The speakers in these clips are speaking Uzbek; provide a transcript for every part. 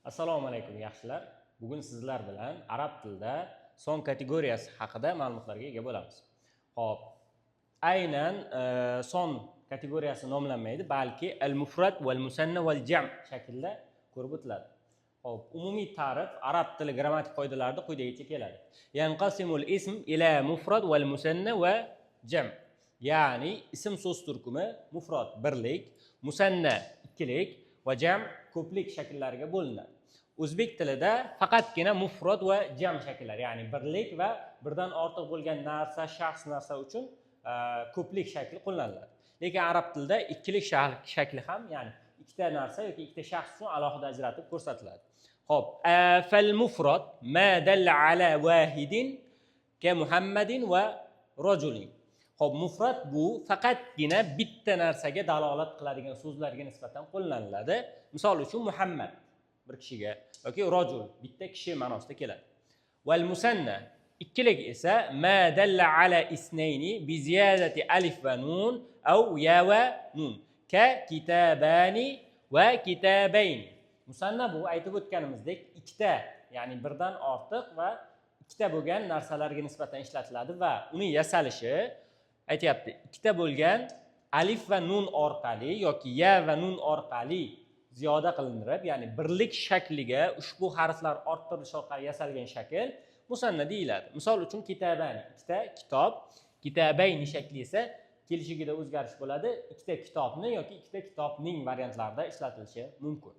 Assalomu alaykum yaxshilar. Bugun sizlar bilan arab tilida son kategoriyasi haqida ma'lumotlarga ega bo'lamiz. Xo'p, aynan son kategoriyasi nomlanmaydi, balki al-mufrad wal musanna wal jam shaklida ko'rib o'tiladi. Xo'p, umumiy ta'rif arab tili grammatik qoidalarida quyidagicha keladi. Yanqasimul ism ila mufrad wal musanna va jam. Ya'ni ism so'z turkumi mufrad birlik, musanna ikkilik va jam ko'plik shakllariga bo'linadi. O'zbek tilida faqatgina mufrad va jam shakllari, ya'ni birlik va birdan ortiq bo'lgan narsa, shaxs narsa uchun ko'plik shakli qo'llaniladi. Lekin arab tilida ikkilik shakli ham, ya'ni ikkita narsa yoki ikkita shaxs uchun alohida ajratib ko'rsatiladi. Xo'p, fal mufrad ma dalla ala wahidin ka Muhammadin va rajulin. Xo'p, mufrad bu faqatgina bitta narsaga dalolat qiladigan so'zlarga nisbatan qo'llaniladi. Misol uchun Muhammad bir kishiga yoki rajul bitta kishi ma'nosida keladi. Val musanna ikkilik esa ma dalla ala isnayni bi ziyadati alif va nun aw ya va nun ka kitabani va kitabayni. Musanna bu aytib o'tganimizdek ikkita, ya'ni birdan ortiq va ikkita bo'lgan narsalarga nisbatan ishlatiladi va uning yasalishi aytayapti, ikkita bo'lgan alif va nun orqali yoki ya va nun orqali ziyoda qilinib, ya'ni birlik shakliga ushbu harflar orttirilishi orqali yasalgan shakl musanna deyiladi. Misol uchun kitabani ikkita kitob, kitabayni shakli esa kelishigida o'zgarish bo'ladi. Ikkita kitobni yoki ikkita kitobning variantlarida ishlatilishi mumkin.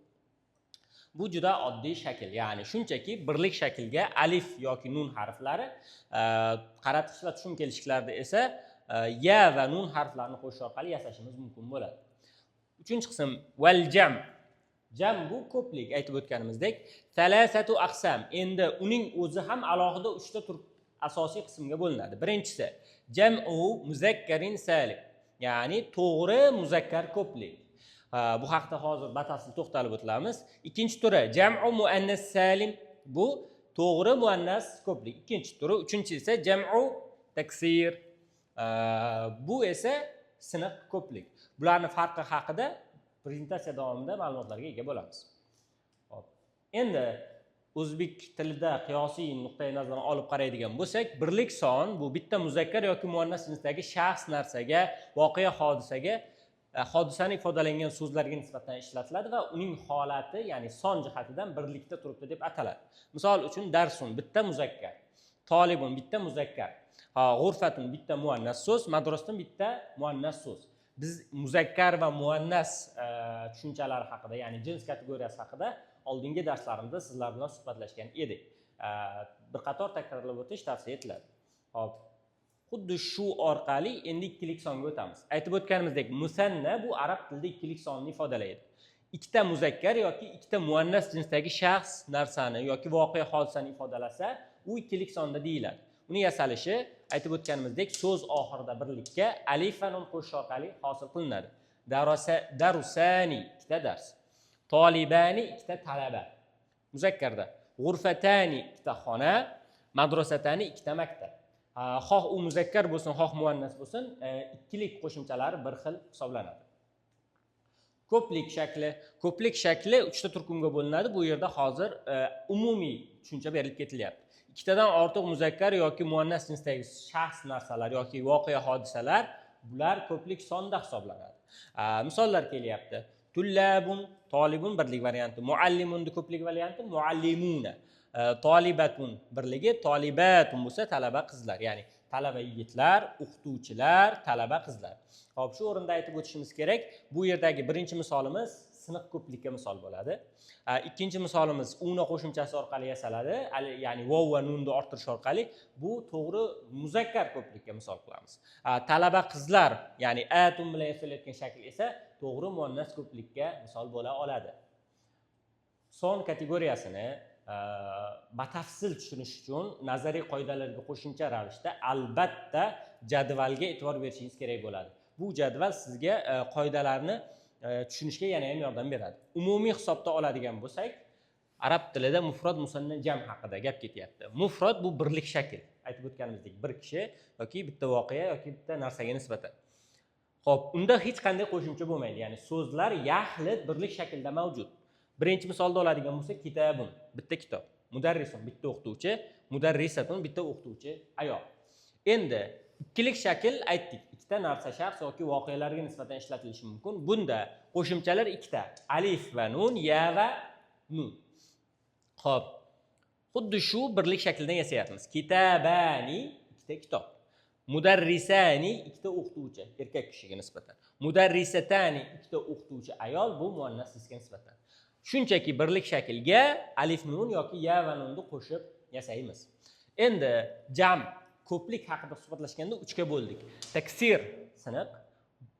Bu juda oddiy shakl, ya'ni shunchaki birlik shaklga alif yoki nun harflari, qaratish va tushum kelishiklarda esa ya va nun harflarini qo'shish orqali yasashimiz mumkin bo'ladi. Uchinchi qism val jam. Jam bu ko'plik, aytib o'tganimizdek, salasatu aqsam. Endi uning o'zi ham alohida 3 ta asosiy qismga bo'linadi. Birinchisi jam'u muzakkarin salim, ya'ni to'g'ri muzakkar ko'plik. Bu haqda hozir batafsil to'xtalib o'tamiz. Ikkinchi turi jam'u muannas salim, bu to'g'ri muannas ko'plik. Ikkinchi turi, uchinchi esa jam'u taksir. Bu esa siniq ko'plik. Bularning farqi haqida prezentatsiya davomida ma'lumotlarga ega bo'lamiz. Hop. Endi o'zbek tilida qiyosiy nuqtai nazardan olib qaraydigan bo'lsak, birlik son bu bitta muzakkar yoki muannas jinsdagi shaxs narsaga, voqea hodisaga, hodisani ifodalangan so'zlarga nisbatan ishlatiladi va uning holati, ya'ni son jihatidan birlikda turibdi deb ataladi. Misol uchun darsun bitta muzakkar, tolibun bitta muzakkar, g'urfatun bitta muannas so'z, madrasatun bitta muannas so'z. Biz muzakkar va muannas tushunchalari haqida, ya'ni jins kategoriyasi haqida oldingi darslarimizda sizlar bilan suhbatlashgan edik. Bir qator takrorlab o'tish tavsiya etiladi. Hop. Xuddi shu orqali endi ikkilik songa o'tamiz. Aytib o'tganimizdek, musanna bu arab tilida ikkilik sonni ifodalaydi. Ikkita muzakkar yoki ikkita muannas jinsdagi shaxs narsani yoki voqea hodisani ifodalasa, u ikkilik sonda deyiladi. Uning yasalishi aytib o'tganimizdek, so'z oxirida birlikka alif va nun qo'shish orqali hosil qilinadi. Darusani ikkita dars, tolibani ikkita talaba. Muzakkarda g'urfatani ikkita xona, madrasatani ikkita maktab. Xoh u muzakkar bo'lsin, xoh muannas bo'lsin, ikkilik qo'shimchalari bir xil hisoblanadi. Ko'plik shakli. Ko'plik shakli 3 ta turkumga bo'linadi. Bu yerda hozir umumiy tushuncha berilib ketilyapti. Ikkitadan ortiq muzakkar yoki muannas jinsdagi shaxs narsalar yoki voqea hodisalar, bular ko'plik sonda hisoblanadi. Misollar kelyapti. Tullabun, tolibun birlik varianti, muallimun ko'plik varianti, muallimuna. Tolibatun birligi, tolibatun bo'lsa talaba qizlar, ya'ni talaba yigitlar, o'qituvchilar, talaba qizlar. Xo'p, shu o'rinda aytib o'tishimiz kerak, bu yerdagi birinchi misolimiz siniq ko'plikka misol bo'ladi. Ikkinchi misolimiz una qo'shimchasi orqali yasaladi, ya'ni vov va nunni orttirish orqali bu to'g'ri muzakkar ko'plikka misol qilamiz. Talaba qizlar, ya'ni atun bilan yasalayotgan shakl esa to'g'ri muannas ko'plikka misol bo'la oladi. Son kategoriyasini batafsil tushunish uchun nazariy qoidalarga qo'shimcha ravishda albatta jadvalga e'tibor berishingiz kerak bo'ladi. Bu jadval sizga qoidalarni tushunishga yana ham yordam beradi. Umumiy hisobda oladigan bo'lsak, arab tilida mufrad, musanna, jam haqida gap ketyapti. Mufrad bu birlik shakl. Aytib o'tganimizdek, bir kishi yoki bitta voqea yoki bitta narsaga nisbatan. Xo'p, unda hech qanday qo'shimcha bo'lmaydi. Ya'ni so'zlar yaxlit birlik shaklda mavjud. Birinchi misolda oladigan bo'lsak, kitabun bitta kitob, mudarrisun bitta o'qituvchi, mudarrisatun bitta o'qituvchi ayol. Endi ikkilik shakl aytdik. Ikkita narsa, shaxs yoki voqealarga nisbatan ishlatilishi mumkin. Bunda qo'shimchalar ikkita: alif va nun, ya va nun. Xo'p, xuddi shu birlik shaklidan yasayapmiz. Kitabani ikkita kitob. Mudarrisani ikkita o'qituvchi erkak kishiga nisbatan. Mudarrisatani ikkita o'qituvchi ayol, bu muannas isga nisbatan. Shunchaki birlik shaklga alif nun yoki ya va nunni qo'shib yasaymiz. Endi jam ko'plik haqida suhbatlashganda 3 ga bo'ldik. Taksir siniq,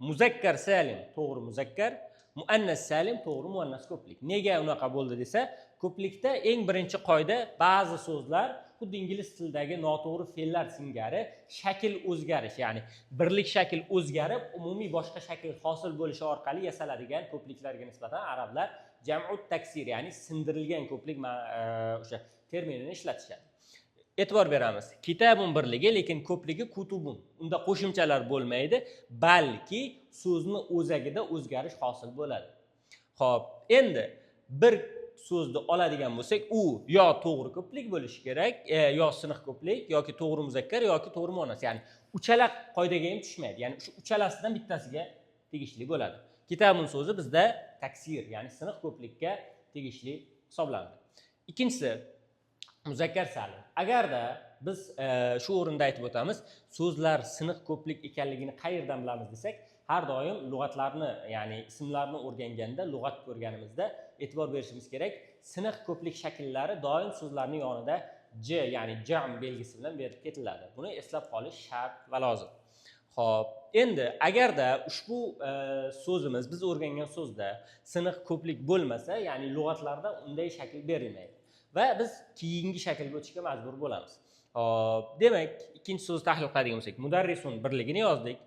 muzakkar salim to'g'ri muzakkar, muannas salim to'g'ri muannas ko'plik. Nega unaqa bo'ldi desa, ko'plikda eng birinchi qoida ba'zi so'zlar xuddi ingliz tilidagi noto'g'ri fe'llar singari shakl o'zgarish, ya'ni birlik shakl o'zgarib umumiy boshqa shakl hosil bo'lishi orqali yasaladigan ko'pliklarga nisbatan arablar jam'ut taksir, ya'ni sindirilgan ko'plik o'sha terminini ishlatishadi. E'tibor beramiz. Kitabun birligi, lekin ko'pligi kutubun. Unda qo'shimchalar bo'lmaydi, balki so'zni o'zagida o'zgarish hosil bo'ladi. Xo'p, endi bir so'zni oladigan bo'lsak, u yo to'g'ri ko'plik bo'lishi kerak, yo siniq ko'plik, yoki to'g'ri muzakkar yoki to'g'ri muannas. Ya'ni uchala qoidaga ham tushmaydi. Ya'ni shu uchalasidan bittasiga tegishli bo'ladi. Kitabun so'zi bizda taksir, ya'ni siniq ko'plikka tegishli hisoblanadi. Ikkinchisi muzakkar salim. Agarda biz shu o'rinda aytib o'tamiz, so'zlar siniq ko'plik ekanligini qayerdan bilamiz desak, har doim lug'atlarni, ya'ni ismlarni o'rganganda, lug'at ko'rganimizda e'tibor berishimiz kerak. Siniq ko'plik shakllari doim so'zlarning yonida j, ya'ni jam belgisi bilan berib ketiladi. Buni eslab qolish shart va lozim. Xo'p, endi agarda ushbu so'zimiz, biz o'rgangan so'zda siniq ko'plik bo'lmasa, ya'ni lug'atlarda unday shakl berilmaydi va biz keyingi shaklga o'tishga majbur bo'lamiz. Hop, demak, ikkinchi so'zni tahlil qiladigan bo'lsak, mudarrisun birligini yozdik,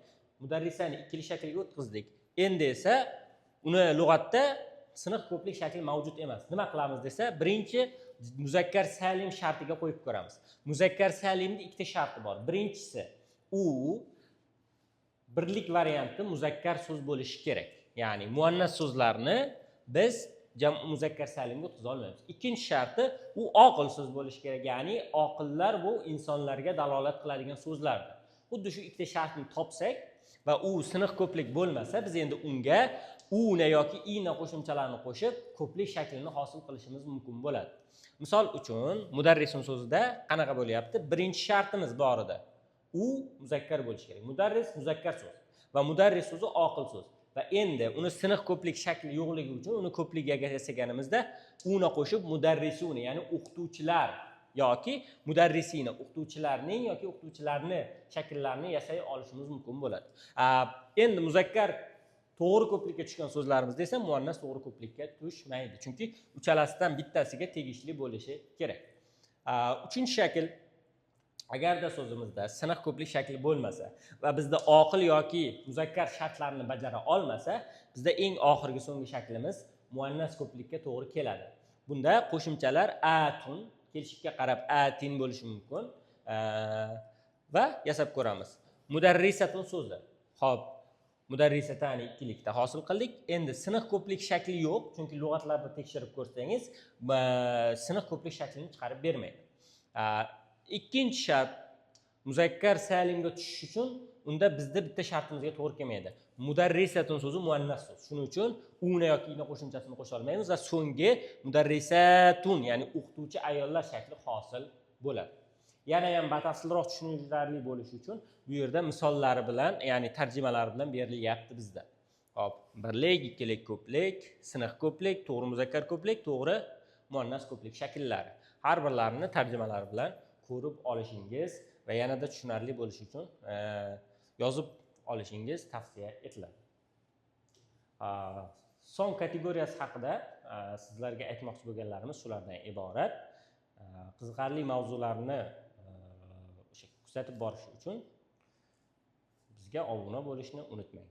mudarrisani ikkili shaklga o'tkazdik. Endi esa uni lug'atda siniq ko'plik shakli mavjud emas. Nima qilamiz desa, birinchi muzakkar salim shartiga qo'yib ko'ramiz. Muzakkar salimning ikkita sharti bor. Birinchisi, u birlik varianti muzakkar so'z bo'lishi kerak. Ya'ni muannas so'zlarni biz muzakkar salimga o'tkaza olmaymiz. Ikkinchi sharti, u oqil so'z bo'lishi kerak. Ya'ni oqillar bu insonlarga dalolat qiladigan so'zlardir. Xuddi shu ikkita shartni topsak va u siniq ko'plik bo'lmasa, biz endi unga una yoki ina qo'shimchalarini qo'shib ko'plik shaklini hosil qilishimiz mumkin bo'ladi. Misol uchun, mudarrisun so'zida qanaqa bo'lyapti? Birinchi shartimiz bor edi. U muzakkar bo'lishi kerak. Mudarris muzakkar so'z va mudarris so'zi oqil so'z. Va endi uni siniq ko'plik shakli yo'qligi uchun uni ko'plikga yasaganimizda una qo'shib mudarrisuni, ya'ni o'qituvchilar yoki mudarrisina, o'qituvchilarning yoki o'qituvchilarni shakllarini yasay olishimiz mumkin bo'ladi. Endi muzakkar to'g'ri ko'plikka tushgan so'zlarimiz esa muannas to'g'ri ko'plikka tushmaydi. Chunki uchalasidan bittasiga tegishli bo'lishi kerak. Uchinchi shakl, agarda so'zimizda siniq ko'plik shakli bo'lmasa va bizda oqil yoki muzakkar shartlarni bajara olmasa, bizda eng oxirgi so'nggi shaklimiz muannas ko'plikka to'g'ri keladi. Bunda qo'shimchalar atun, kelishga qarab atin bo'lishi mumkin va yasab ko'ramiz. Mudarrisatun so'zi. Xo'p, mudarrisatani ikkilikda hosil qildik. Endi siniq ko'plik shakli yo'q, chunki lug'atlarda tekshirib ko'rsangiz, siniq ko'plik shaklini chiqarib bermaydi. Ikkinchi shart, muzakkar salimga tushish uchun unda bizda bitta shartimizga to'g'ri kelmaydi. Mudarrisatun so'zi muannas so'z. Shuning uchun una yoki ina qo'shimchasini qo'sha olmaymiz va so'nggi mudarrisatun, ya'ni o'qituvchi ayollar shakli hosil bo'ladi. Yana ham batafsilroq tushunarli bo'lishi uchun bu yerda misollari bilan, ya'ni tarjimalari bilan berilyapti bizda. Hop, birlik, ikkilik ko'plik, siniq ko'plik, to'g'ri muzakkar ko'plik, to'g'ri muannas ko'plik shakllari. Har birlarini tarjimalari bilan ko'rib olishingiz va yanada tushunarli bo'lishi uchun yozib olishingiz tavsiya etiladi. Son kategoriyasi haqida sizlarga aytmoqchi bo'lganlarimiz shulardan iborat. Qiziqarli mavzularni kuzatib borish uchun bizga obuna bo'lishni unutmang.